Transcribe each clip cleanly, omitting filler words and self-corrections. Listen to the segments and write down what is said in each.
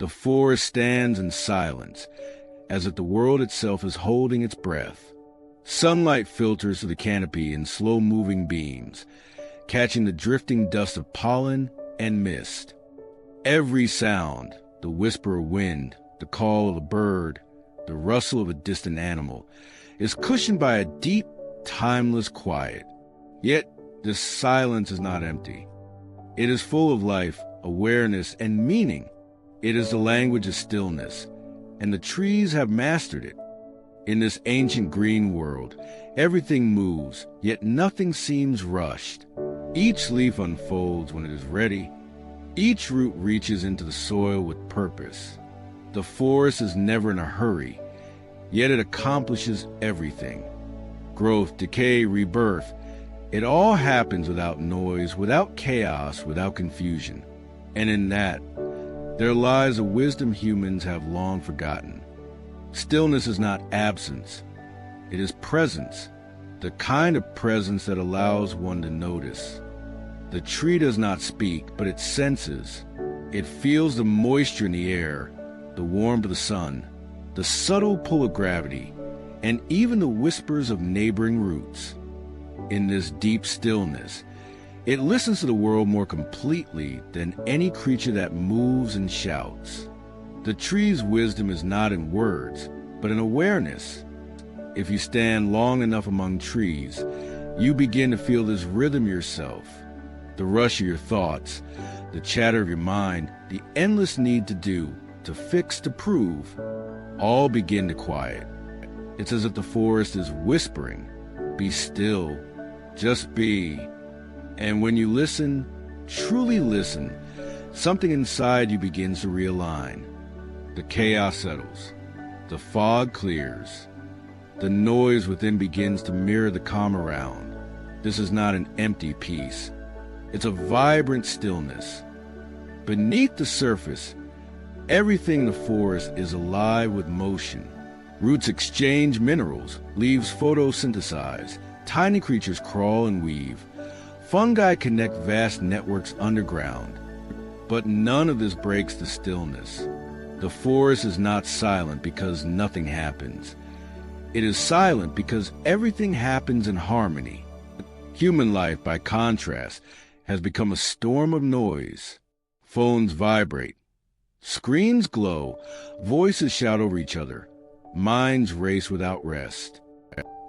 The forest stands in silence, as if the world itself is holding its breath. Sunlight filters through the canopy in slow-moving beams, catching the drifting dust of pollen and mist. Every sound, the whisper of wind, the call of a bird, the rustle of a distant animal, is cushioned by a deep, timeless quiet. Yet, this silence is not empty. It is full of life, awareness, and meaning. It is the language of stillness, and the trees have mastered it. In this ancient green world, everything moves, yet nothing seems rushed. Each leaf unfolds when it is ready. Each root reaches into the soil with purpose. The forest is never in a hurry, yet it accomplishes everything. Growth, decay, rebirth, it all happens without noise, without chaos, without confusion. And in that, there lies a wisdom humans have long forgotten. Stillness is not absence. It is presence, the kind of presence that allows one to notice. The tree does not speak, but it senses. It feels the moisture in the air, the warmth of the sun, the subtle pull of gravity, and even the whispers of neighboring roots. In this deep stillness, it listens to the world more completely than any creature that moves and shouts. The tree's wisdom is not in words, but in awareness. If you stand long enough among trees, you begin to feel this rhythm yourself. The rush of your thoughts, the chatter of your mind, the endless need to do, to fix, to prove, all begin to quiet. It's as if the forest is whispering, "Be still, just be." And when you listen, truly listen, something inside you begins to realign. The chaos settles. The fog clears. The noise within begins to mirror the calm around. This is not an empty peace. It's a vibrant stillness. Beneath the surface, everything in the forest is alive with motion. Roots exchange minerals, leaves photosynthesize, tiny creatures crawl and weave. Fungi connect vast networks underground. But none of this breaks the stillness. The forest is not silent because nothing happens. It is silent because everything happens in harmony. Human life, by contrast, has become a storm of noise. Phones vibrate. Screens glow. Voices shout over each other. Minds race without rest.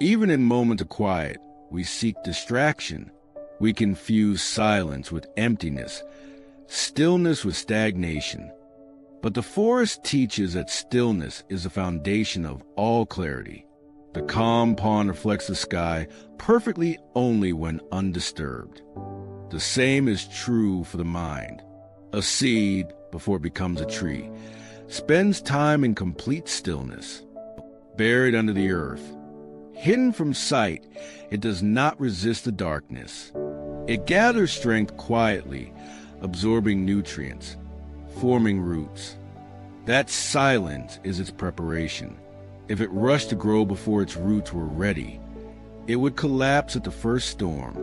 Even in moments of quiet, we seek distraction. We confuse silence with emptiness, stillness with stagnation. But the forest teaches that stillness is the foundation of all clarity. The calm pond reflects the sky perfectly only when undisturbed. The same is true for the mind. A seed, before it becomes a tree, spends time in complete stillness, buried under the earth. Hidden from sight, it does not resist the darkness. It gathers strength quietly, absorbing nutrients, forming roots. That silence is its preparation. If it rushed to grow before its roots were ready, it would collapse at the first storm.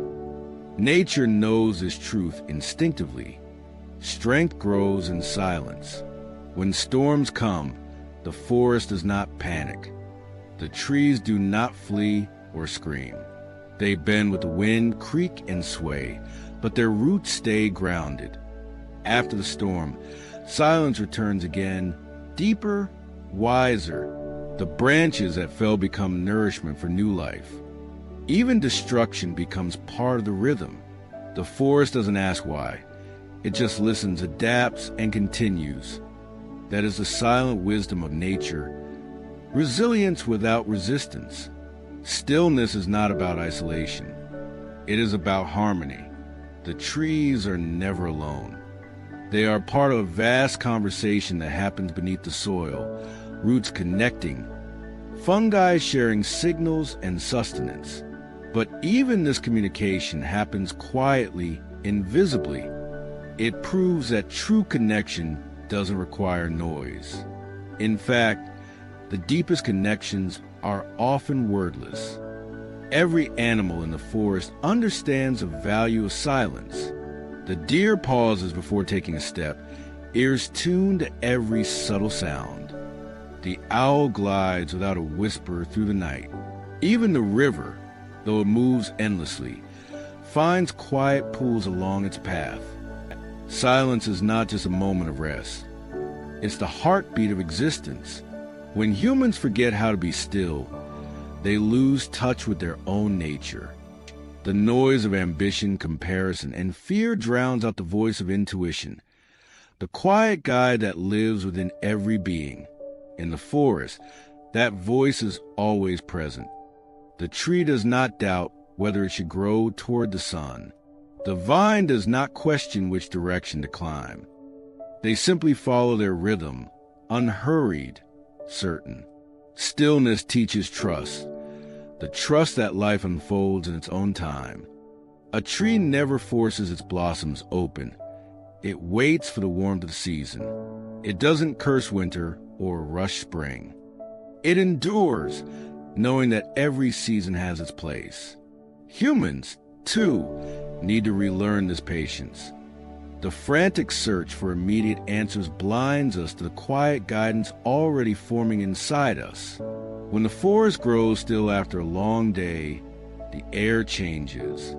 Nature knows this truth instinctively. Strength grows in silence. When storms come, the forest does not panic. The trees do not flee or scream. They bend with the wind, creak and sway, but their roots stay grounded. After the storm, silence returns again, deeper, wiser. The branches that fell become nourishment for new life. Even destruction becomes part of the rhythm. The forest doesn't ask why. It just listens, adapts, and continues. That is the silent wisdom of nature. Resilience without resistance. Stillness is not about isolation. It is about harmony. The trees are never alone. They are part of a vast conversation that happens beneath the soil, roots connecting, fungi sharing signals and sustenance. But even this communication happens quietly, invisibly. It proves that true connection doesn't require noise. In fact, the deepest connections are often wordless. Every animal in the forest understands the value of silence. The deer pauses before taking a step, ears tuned to every subtle sound. The owl glides without a whisper through the night. Even the river, though it moves endlessly, finds quiet pools along its path. Silence is not just a moment of rest. It's the heartbeat of existence. When humans forget how to be still, they lose touch with their own nature. The noise of ambition, comparison, and fear drowns out the voice of intuition, the quiet guide that lives within every being. In the forest, that voice is always present. The tree does not doubt whether it should grow toward the sun. The vine does not question which direction to climb. They simply follow their rhythm, unhurried, certain. Stillness teaches trust, the trust that life unfolds in its own time. A tree never forces its blossoms open. It waits for the warmth of the season. It doesn't curse winter or rush spring. It endures, knowing that every season has its place. Humans, too, need to relearn this patience. The frantic search for immediate answers blinds us to the quiet guidance already forming inside us. When the forest grows still after a long day, the air changes.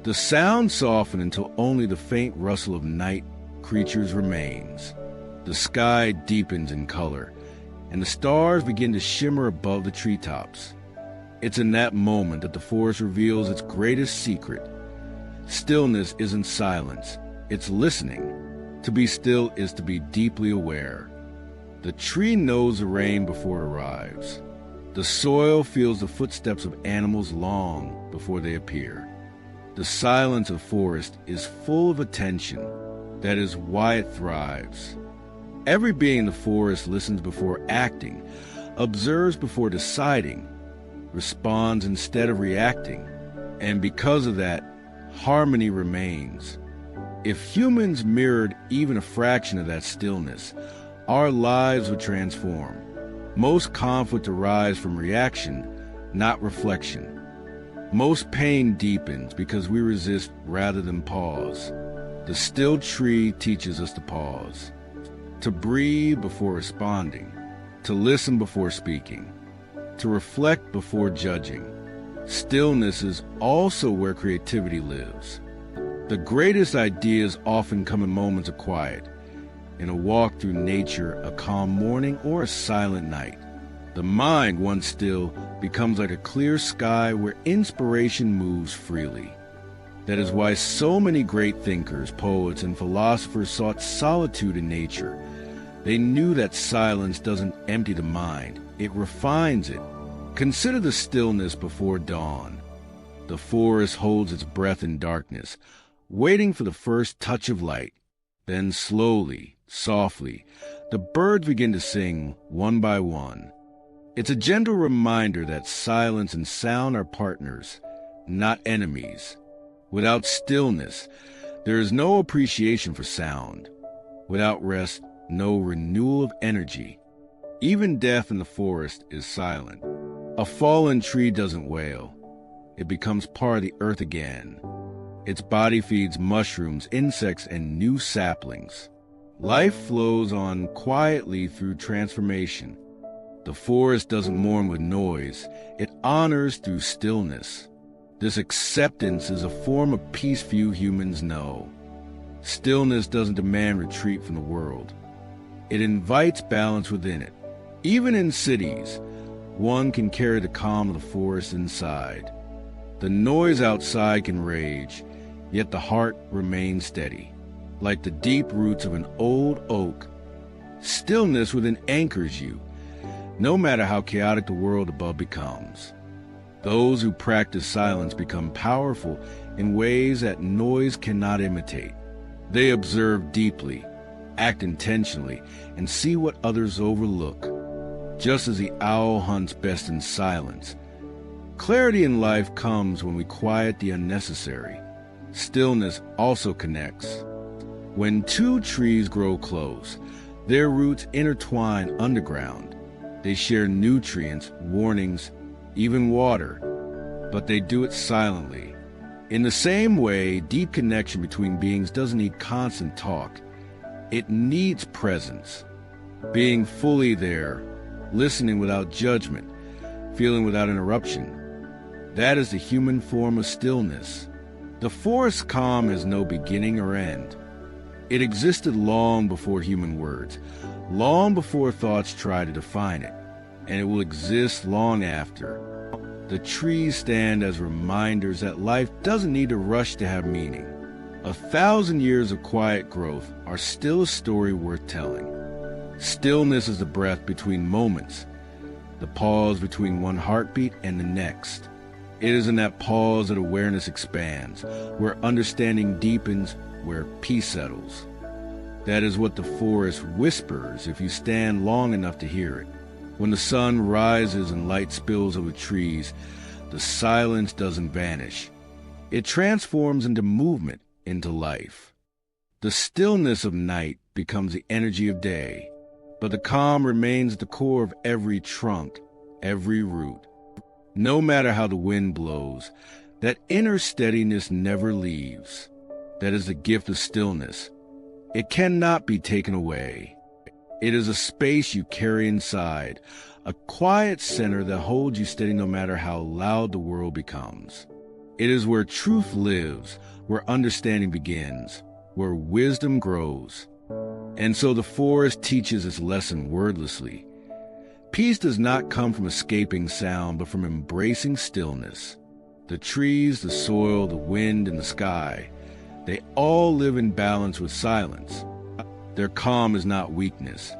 The sound softens until only the faint rustle of night creatures remains. The sky deepens in color, and the stars begin to shimmer above the treetops. It's in that moment that the forest reveals its greatest secret. Stillness isn't silence, it's listening. To be still is to be deeply aware. The tree knows the rain before it arrives. The soil feels the footsteps of animals long before they appear. The silence of forest is full of attention. That is why it thrives. Every being in the forest listens before acting, observes before deciding, responds instead of reacting, and because of that, harmony remains. If humans mirrored even a fraction of that stillness, our lives would transform. Most conflict arises from reaction, not reflection. Most pain deepens because we resist rather than pause. The still tree teaches us to pause, to breathe before responding, to listen before speaking, to reflect before judging. Stillness is also where creativity lives. The greatest ideas often come in moments of quiet, in a walk through nature, a calm morning, or a silent night. The mind, once still, becomes like a clear sky where inspiration moves freely. That is why so many great thinkers, poets, and philosophers sought solitude in nature. They knew that silence doesn't empty the mind, it refines it. Consider the stillness before dawn. The forest holds its breath in darkness, waiting for the first touch of light. Then slowly, softly, the birds begin to sing one by one. It's a gentle reminder that silence and sound are partners, not enemies. Without stillness, there is no appreciation for sound. Without rest, no renewal of energy. Even death in the forest is silent. A fallen tree doesn't wail. It becomes part of the earth again. Its body feeds mushrooms, insects, and new saplings. Life flows on quietly through transformation. The forest doesn't mourn with noise. It honors through stillness. This acceptance is a form of peace few humans know. Stillness doesn't demand retreat from the world. It invites balance within it. Even in cities, one can carry the calm of the forest inside. The noise outside can rage, yet the heart remains steady. Like the deep roots of an old oak, stillness within anchors you, no matter how chaotic the world above becomes. Those who practice silence become powerful in ways that noise cannot imitate. They observe deeply, act intentionally, and see what others overlook. Just as the owl hunts best in silence, clarity in life comes when we quiet the unnecessary. Stillness also connects. When two trees grow close, their roots intertwine underground. They share nutrients, warnings, even water, but they do it silently. In the same way, deep connection between beings doesn't need constant talk. It needs presence, being fully there, listening without judgment, feeling without interruption. That is the human form of stillness. The forest calm has no beginning or end. It existed long before human words, long before thoughts try to define it, and it will exist long after. The trees stand as reminders that life doesn't need to rush to have meaning. 1,000 years of quiet growth are still a story worth telling. Stillness is the breath between moments, the pause between one heartbeat and the next. It is in that pause that awareness expands, where understanding deepens, where peace settles. That is what the forest whispers if you stand long enough to hear it. When the sun rises and light spills over trees, the silence doesn't vanish. It transforms into movement, into life. The stillness of night becomes the energy of day, but the calm remains at the core of every trunk, every root. No matter how the wind blows, that inner steadiness never leaves. That is the gift of stillness. It cannot be taken away. It is a space you carry inside, a quiet center that holds you steady no matter how loud the world becomes. It is where truth lives, where understanding begins, where wisdom grows. And so the forest teaches its lesson wordlessly. Peace does not come from escaping sound, but from embracing stillness. The trees, the soil, the wind, and the sky, they all live in balance with silence. Their calm is not weakness.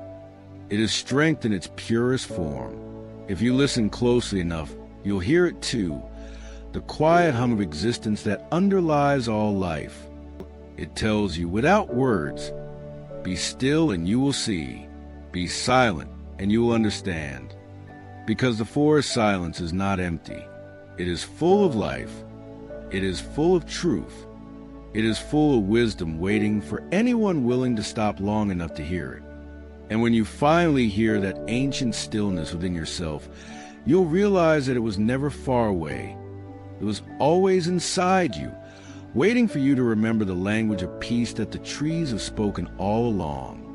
It is strength in its purest form. If you listen closely enough, you'll hear it too, the quiet hum of existence that underlies all life. It tells you without words, be still and you will see. Be silent and you will understand. Because the forest silence is not empty. It is full of life. It is full of truth. It is full of wisdom waiting for anyone willing to stop long enough to hear it. And when you finally hear that ancient stillness within yourself, you'll realize that it was never far away. It was always inside you, waiting for you to remember the language of peace that the trees have spoken all along.